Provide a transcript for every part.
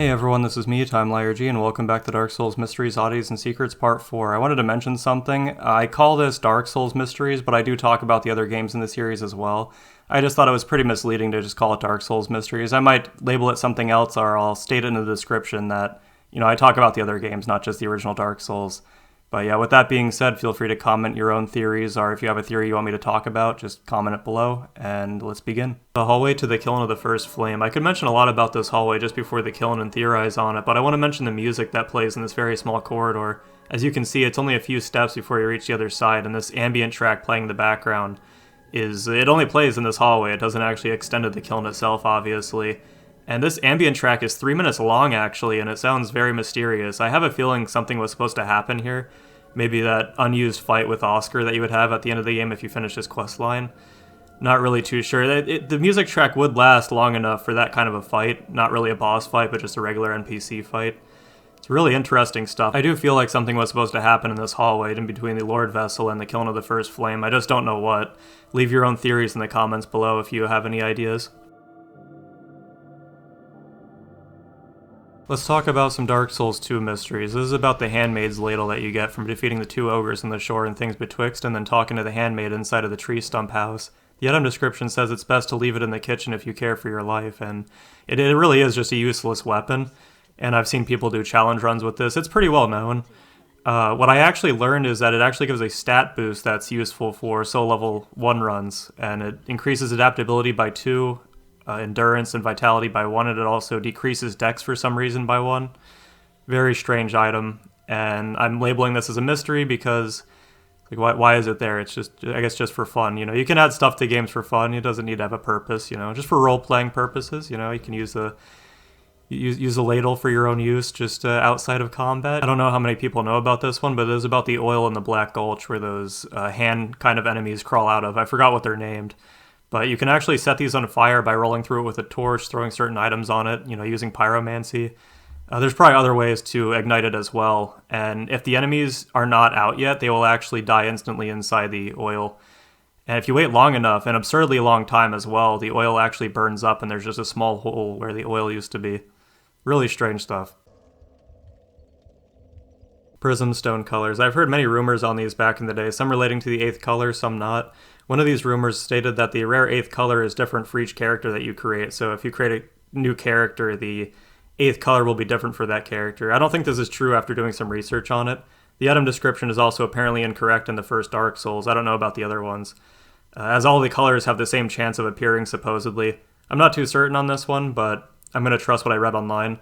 Hey everyone, this is me, TimeLiarG, and welcome back to Dark Souls Mysteries, Oddities, and Secrets Part 4. I wanted to mention something. I call this Dark Souls Mysteries, but I do talk about the other games in the series as well. I just thought it was pretty misleading to just call it Dark Souls Mysteries. I might label it something else, or I'll state it in the description that, I talk about the other games, not just the original Dark Souls. But yeah, with that being said, feel free to comment your own theories, or if you have a theory you want me to talk about, just comment it below, and let's begin. The hallway to the Kiln of the First Flame. I could mention a lot about this hallway just before the Kiln and theorize on it, but I want to mention the music that plays in this very small corridor. As you can see, it's only a few steps before you reach the other side, and this ambient track playing in the background it only plays in this hallway. It doesn't actually extend to the Kiln itself, obviously. And this ambient track is 3 minutes long, actually, and it sounds very mysterious. I have a feeling something was supposed to happen here. Maybe that unused fight with Oscar that you would have at the end of the game if you finish this questline. Not really too sure. The music track would last long enough for that kind of a fight. Not really a boss fight, but just a regular NPC fight. It's really interesting stuff. I do feel like something was supposed to happen in this hallway in between the Lord Vessel and the Kiln of the First Flame. I just don't know what. Leave your own theories in the comments below if you have any ideas. Let's talk about some Dark Souls 2 mysteries. This is about the Handmaids ladle that you get from defeating the two ogres on the shore and things betwixt, and then talking to the handmaid inside of the tree stump house. The item description says it's best to leave it in the kitchen if you care for your life, and it really is just a useless weapon. And I've seen people do challenge runs with this. It's pretty well known. What I actually learned is that it actually gives a stat boost that's useful for soul level 1 runs, and it increases adaptability by 2, endurance and vitality by 1, and it also decreases dex for some reason by 1. Very strange item, and I'm labeling this as a mystery because, why is it there? It's just, I guess, just for fun. You can add stuff to games for fun. It doesn't need to have a purpose. Just for role-playing purposes. You can use the ladle for your own use, just outside of combat. I don't know how many people know about this one, but it is about the oil in the Black Gulch where those hand kind of enemies crawl out of. I forgot what they're named. But you can actually set these on fire by rolling through it with a torch, throwing certain items on it, using Pyromancy. There's probably other ways to ignite it as well. And if the enemies are not out yet, they will actually die instantly inside the oil. And if you wait long enough, an absurdly long time as well, the oil actually burns up and there's just a small hole where the oil used to be. Really strange stuff. Prism stone colors. I've heard many rumors on these back in the day, some relating to the 8th color, some not. One of these rumors stated that the rare 8th color is different for each character that you create, so if you create a new character, the 8th color will be different for that character. I don't think this is true after doing some research on it. The item description is also apparently incorrect in the first Dark Souls. I don't know about the other ones. As all the colors have the same chance of appearing, supposedly. I'm not too certain on this one, but I'm going to trust what I read online.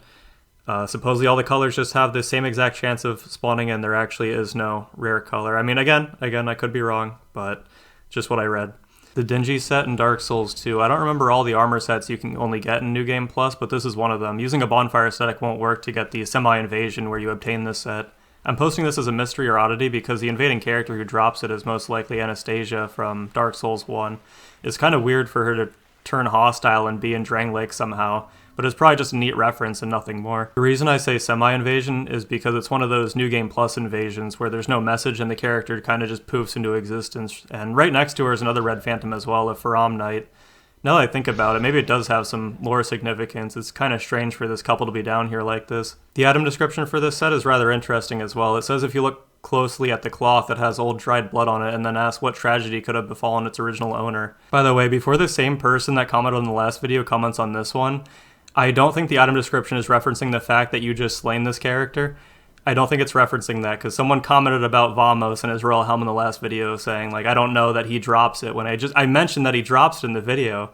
Supposedly all the colors just have the same exact chance of spawning, and there actually is no rare color. I mean, again, I could be wrong, but just what I read. The Dingy set in Dark Souls 2. I don't remember all the armor sets you can only get in New Game Plus, but this is one of them. Using a bonfire aesthetic won't work to get the semi-invasion where you obtain this set. I'm posting this as a mystery or oddity because the invading character who drops it is most likely Anastasia from Dark Souls 1. It's kind of weird for her to turn hostile and be in Drang Lake somehow, but it's probably just a neat reference and nothing more. The reason I say semi-invasion is because it's one of those New Game Plus invasions where there's no message and the character kind of just poofs into existence, and right next to her is another red phantom as well, a Faram Knight. Now that I think about it, maybe it does have some lore significance. It's kind of strange for this couple to be down here like this. The item description for this set is rather interesting as well. It says if you look closely at the cloth that has old dried blood on it and then ask what tragedy could have befallen its original owner. By the way, before the same person that commented on the last video comments on this one, I don't think the item description is referencing the fact that you just slain this character. I don't think it's referencing that, because someone commented about Vamos and his royal helm in the last video saying, I don't know that he drops it, when I mentioned that he drops it in the video.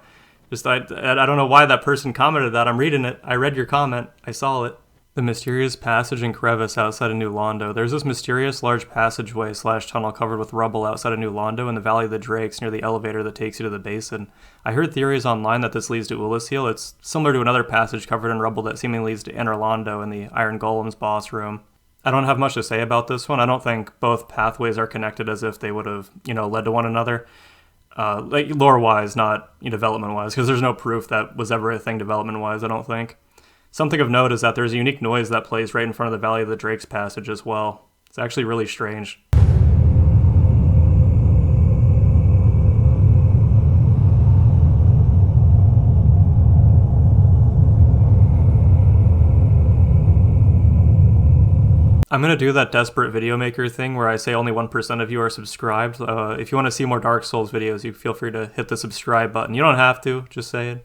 I don't know why that person commented that. I'm reading it. I read your comment. I saw it. The mysterious passage and crevice outside of New Londo. There's this mysterious large passageway / tunnel covered with rubble outside of New Londo in the Valley of the Drakes near the elevator that takes you to the basin. I heard theories online that this leads to Ullasil. It's similar to another passage covered in rubble that seemingly leads to Inner Londo in the Iron Golem's boss room. I don't have much to say about this one. I don't think both pathways are connected as if they would have, led to one another. Lore-wise, not development-wise, because there's no proof that was ever a thing development-wise, I don't think. Something of note is that there's a unique noise that plays right in front of the Valley of the Drakes passage as well. It's actually really strange. I'm going to do that desperate video maker thing where I say only 1% of you are subscribed. If you want to see more Dark Souls videos, you feel free to hit the subscribe button. You don't have to, just saying.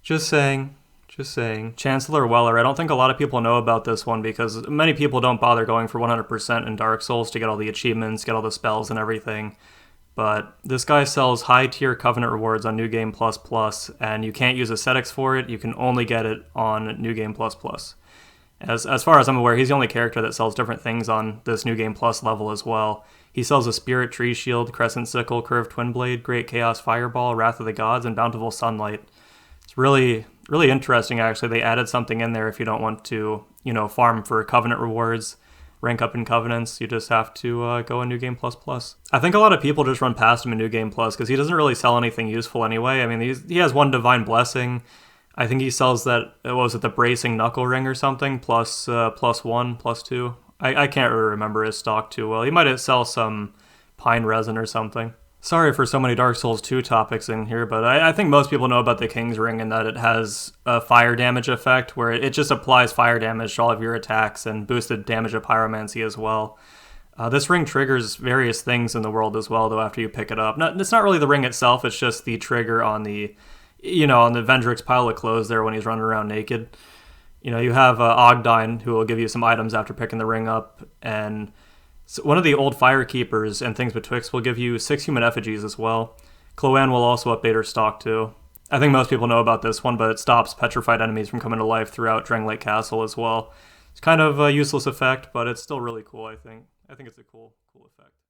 Just saying. Just saying. Chancellor Weller, I don't think a lot of people know about this one because many people don't bother going for 100% in Dark Souls to get all the achievements, get all the spells and everything. But this guy sells high-tier Covenant rewards on New Game++, and you can't use ascetics for it. You can only get it on New Game++. As far as I'm aware, he's the only character that sells different things on this New Game Plus level as well. He sells a Spirit Tree Shield, Crescent Sickle, Curved Twin Blade, Great Chaos Fireball, Wrath of the Gods, and Bountiful Sunlight. It's really interesting, actually. They added something in there if you don't want to, farm for Covenant rewards, rank up in Covenants. You just have to go in New Game Plus. I think a lot of people just run past him in New Game Plus because he doesn't really sell anything useful anyway. I mean, he has one Divine Blessing. I think he sells that, what was it, the Bracing Knuckle Ring or something, plus 1, plus 2. I can't really remember his stock too well. He might sell some Pine Resin or something. Sorry for so many Dark Souls 2 topics in here, but I think most people know about the King's Ring and that it has a fire damage effect where it just applies fire damage to all of your attacks and boosted damage of Pyromancy as well. This ring triggers various things in the world as well, though, after you pick it up. It's not really the ring itself, it's just the trigger on the Vendrick's pile of clothes there when he's running around naked. You have Ogdyne, who will give you some items after picking the ring up, and one of the old Fire Keepers and things Betwixt will give you 6 human effigies as well. Cloanne will also update her stock too. I think most people know about this one, but it stops petrified enemies from coming to life throughout Drenglake Castle as well. It's kind of a useless effect, but it's still really cool, I think. I think it's a cool effect.